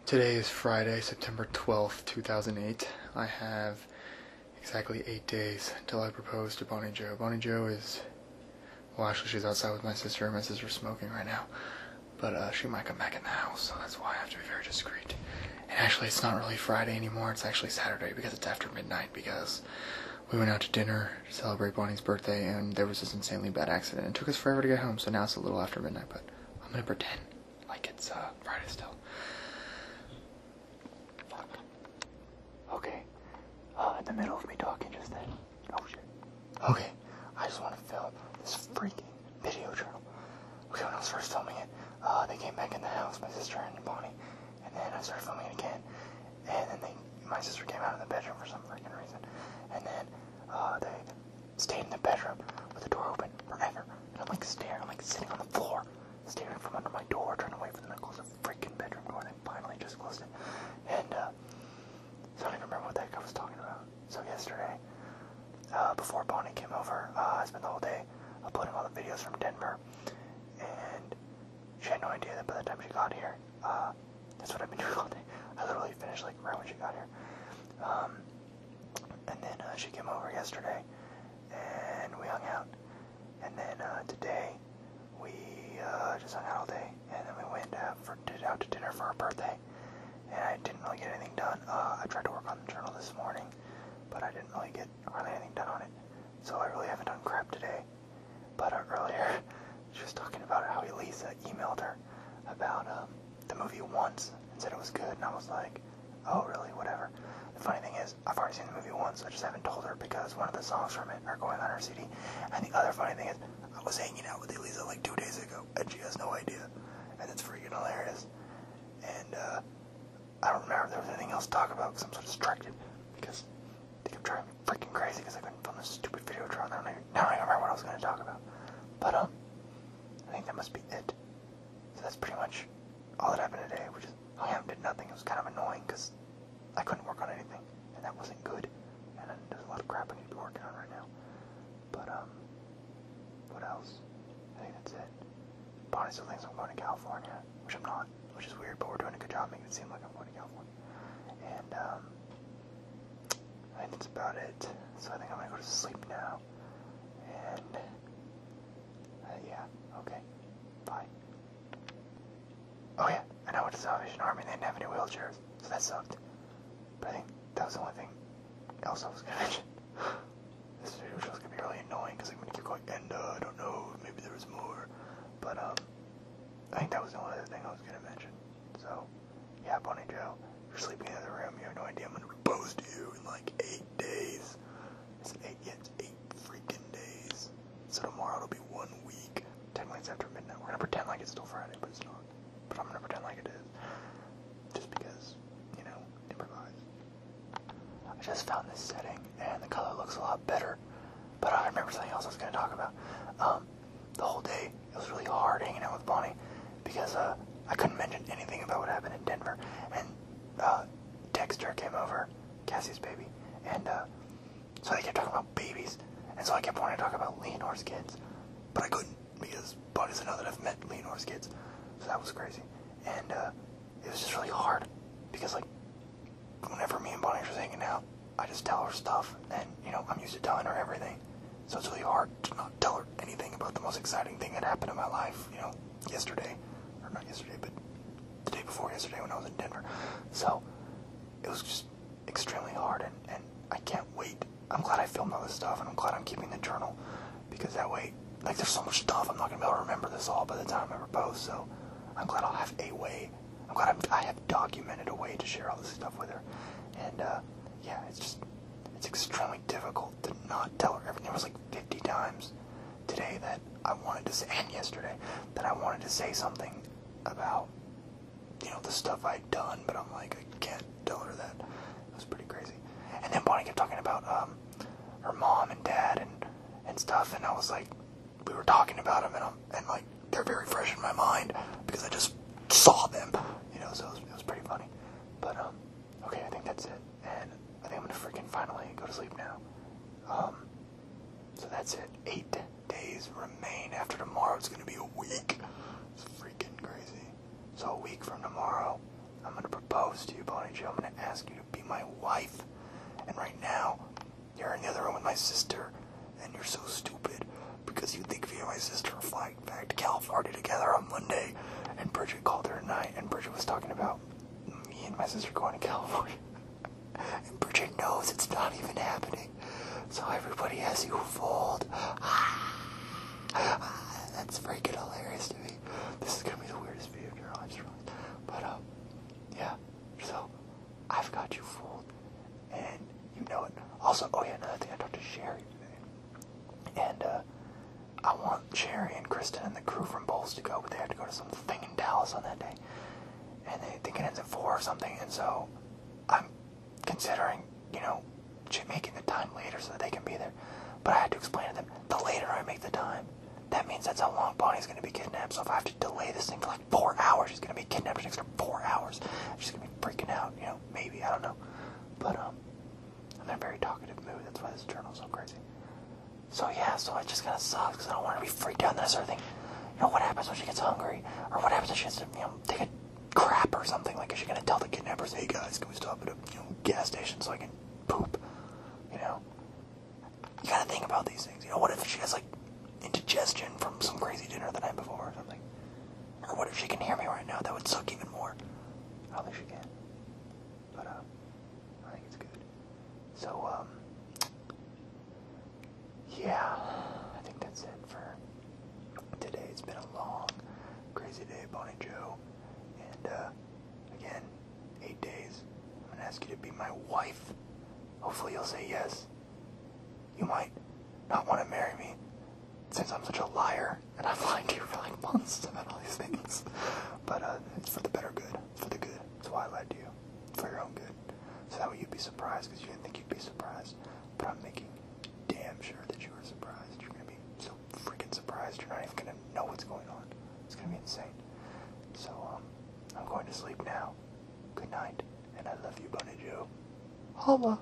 Today is Friday, September 12th, 2008. I have exactly 8 days until I propose to Bonnie Jo. Bonnie Jo is, well, actually she's outside with my sister. My sister's smoking right now, but she might come back in the house, so that's why I have to be very discreet. And actually, it's not really Friday anymore, it's actually Saturday because it's after midnight, because we went out to dinner to celebrate Bonnie's birthday, and there was this insanely bad accident. It took us forever to get home, so now it's a little after midnight, but I'm gonna pretend like it's Friday still. Okay, in the middle of me talking just then. Oh shit. Okay, I just want to film this freaking video journal. Okay, when I was first filming it, they came back in the house, my sister and Bonnie, and then I started filming it again, and then my sister came out of the bedroom for some freaking reason, and then they stayed in the bedroom with the door open forever, and I'm like sitting on the floor, staring from under my door, trying to wait for them to close the freaking bedroom door, and they finally just closed it, and so I don't even remember what the heck I was talking about. So yesterday, before Bonnie came over, I spent the whole day uploading all the videos from Denver, and she had no idea that by the time she got here, that's what I've been doing all day. I literally finished like right when she got here. And then she came over yesterday, and we hung out. And then today, we just hung out all day, and then we went out to dinner for her birthday. And I didn't really get anything done. I tried to work on the journal this morning, but I didn't really get hardly anything done on it. So I really haven't done crap today. But earlier, she was talking about how Elisa emailed her about the movie once and said it was good, and I was like, oh really, whatever. The funny thing is, I've already seen the movie once, I just haven't told her because one of the songs from it are going on her CD. And the other funny thing is, I was hanging out with Elisa like 2 days ago, and she has no idea. And it's freaking hilarious. And I don't remember if there was anything else to talk about because I'm so distracted, because they kept driving me freaking crazy because I couldn't film this stupid video drawing. I don't even remember what I was going to talk about. But I think that must be it. So that's pretty much all that happened today, which is, I did nothing. It was kind of annoying because I couldn't work on anything, and that wasn't good. And then there's a lot of crap I need to be working on right now. But what else? I think that's it. Bonnie still thinks I'm going to California, which I'm not, which is weird, but we're doing a good job making it seem like I'm going to California. And I think that's about it. So I think I'm going to go to sleep now. And yeah, okay, bye. Oh yeah, and I went to Salvation Army and they didn't have any wheelchairs, so that sucked. But I think that was the only thing else I was going to mention. This video was going to be really annoying because I'm going to keep going, and I don't know, maybe there was more. But I think that was the only other thing I was going to mention. So, yeah, Bonnie Jo, you're sleeping in the other room, you have no idea I'm going to propose to you in like 8 days. It's 8, yeah, it's 8 freaking days. So tomorrow it'll be 1 week. Technically it's after midnight. We're going to pretend like it's still Friday, but it's not. But I'm going to pretend like it is. Just because, you know, improvise. I just found this setting, and the color looks a lot better. But I remember something else I was going to talk about. The whole day, it was really hard hanging out with Bonnie, because I couldn't mention anything about what happened in Denver. And Dexter came over, Cassie's baby, and so they kept talking about babies. And so I kept wanting to talk about Leonor's kids, but I couldn't, because Bonnie doesn't know that I've met Leonor's kids. So that was crazy. And it was just really hard, because like, whenever me and Bonnie are just hanging out, I just tell her stuff, and you know, I'm used to telling her everything. So it's really hard to not tell her anything about the most exciting thing that happened in my life, you know, yesterday. Or not yesterday, but the day before yesterday when I was in Denver. So it was just extremely hard, and I can't wait. I'm glad I filmed all this stuff, and I'm glad I'm keeping the journal, because that way, like, there's so much stuff, I'm not going to be able to remember this all by the time I propose, so I'm glad I'll have a way. I'm glad I have documented a way to share all this stuff with her. And yeah, it's extremely difficult to not tell her everything. There was like 50 times today that I wanted to say, and yesterday, that I wanted to say something about, you know, the stuff I'd done, but I'm like, I can't tell her that. It was pretty crazy. And then Bonnie kept talking about her mom and dad and stuff, and I was like, we were talking about them, and like, they're very fresh in my mind, because I just saw them, you know, so it was pretty funny. But okay, I think that's it, and I think I'm gonna freaking finally go to sleep now. So that's it. 8 days remain. After tomorrow, it's gonna be a week. It's freaking crazy. So a week from tomorrow, I'm gonna propose to you, Bonnie Joe. I'm gonna ask you to be my wife. And right now, you're in the other room with my sister, and you're so stupid because you think me and my sister are flying back to California together on Monday. And Bridget called her tonight, and Bridget was talking about me and my sister going to California. And Bridget knows it's not even happening. So everybody has you fooled. That's freaking hilarious to me. This is gonna be the weirdest video of your life, but yeah. So I've got you fooled, and you know it. Also, oh yeah, another thing, I talked to Sherry today, and I want Sherry and Kristen and the crew from Bowls to go, but they have to go to some thing in Dallas on that day, and they think it ends at 4 or something, and so I'm considering, you know, making the time later so that they can be there. But I had to explain to them, the later I make the time, that means that's how long Bonnie's going to be kidnapped. So if I have to delay this thing for like 4 hours, she's going to be kidnapped for an extra 4 hours. She's going to be freaking out, you know, maybe, I don't know. But I'm in a very talkative mood. That's why this journal's so crazy. So yeah, so it just kind of sucks because I don't want her to be freaked out and that sort of thing. You know, what happens when she gets hungry? Or what happens if she has to, you know, take a crap or something? Like, is she going to tell the kidnappers, hey guys, can we stop at a, you know, gas station so I can poop? You know? You gotta think about these things. You know, what if she has, like, indigestion from some crazy dinner the night before or something? Or what if she can hear me right now? That would suck even more. I don't think she can. But, I think it's good. So, yeah, I think that's it for today. It's been a long, crazy day, Bonnie Joe. And, again, 8 days. I'm gonna ask you to be my wife. Hopefully you'll say yes. You might not want to marry me, since I'm such a liar, and I've lied to you for like months about all these things. But it's for the better good. It's for the good. That's why I lied to you. For your own good. So that way you'd be surprised, because you didn't think you'd be surprised. But I'm making damn sure that you are surprised. You're going to be so freaking surprised, you're not even going to know what's going on. It's going to be insane. So, I'm going to sleep now. Good night, and I love you, Bonny Joe. Holla!